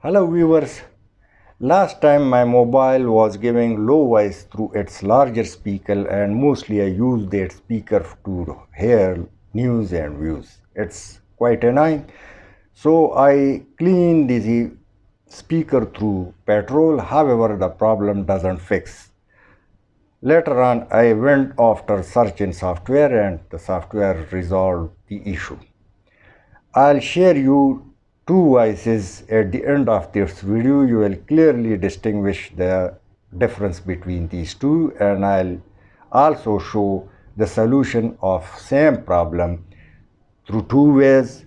Hello viewers, last time my mobile was giving low voice through its larger speaker and mostly I used that speaker to hear news and views. It's quite annoying. So I cleaned the speaker through petrol, however the problem doesn't fix. Later on I went after search in software and the software resolved the issue. I'll share you two voices at the end of this video. You will clearly distinguish the difference between these two, and I'll also show the solution of same problem through two ways.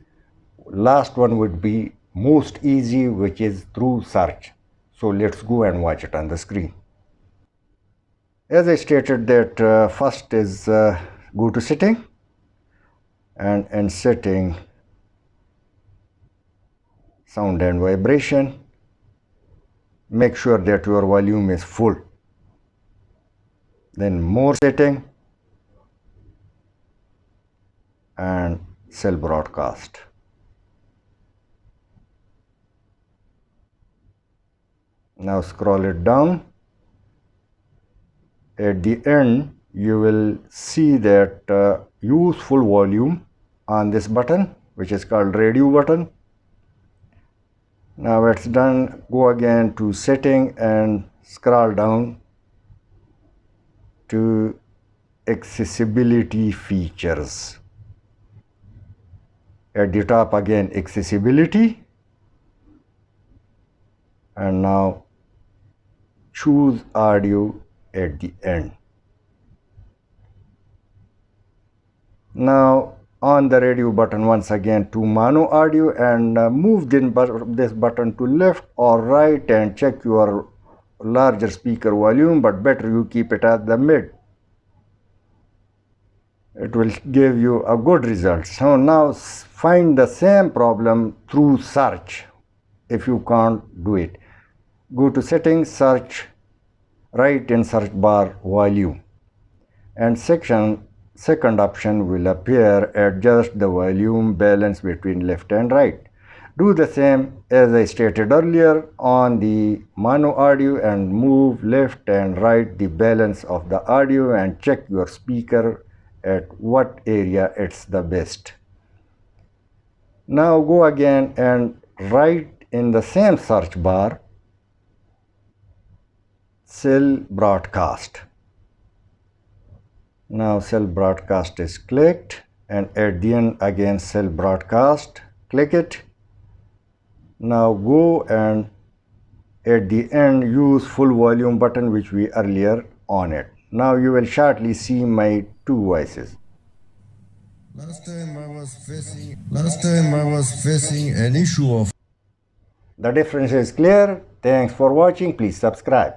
Last one would be most easy, which is through search. So let's go and watch it on the screen. As I stated that first is go to setting, and in setting sound and vibration, make sure that your volume is full. Then more setting and cell broadcast. Now scroll it down. At the end you will see that use full volume on this button, which is called radio button. Now it's done, go again to setting and scroll down to accessibility features. At the top again accessibility, and now choose audio at the end. Now on the radio button once again to mono audio, and move this button to left or right and check your larger speaker volume, but better you keep it at the mid. It will give you a good result. So now find the same problem through search. If you can't do it, go to settings, search, write in search bar volume, and second option will appear, adjust the volume balance between left and right. Do the same as I stated earlier on the mono audio and move left and right the balance of the audio and check your speaker at what area it's the best. Now go again and write in the same search bar cell broadcast. Now cell broadcast is clicked, and at the end again cell broadcast, click it. Now go and at the end use full volume button which we earlier on it. Now you will shortly see my two voices. Last time I was facing an issue of. The difference is clear. Thanks for watching. Please subscribe.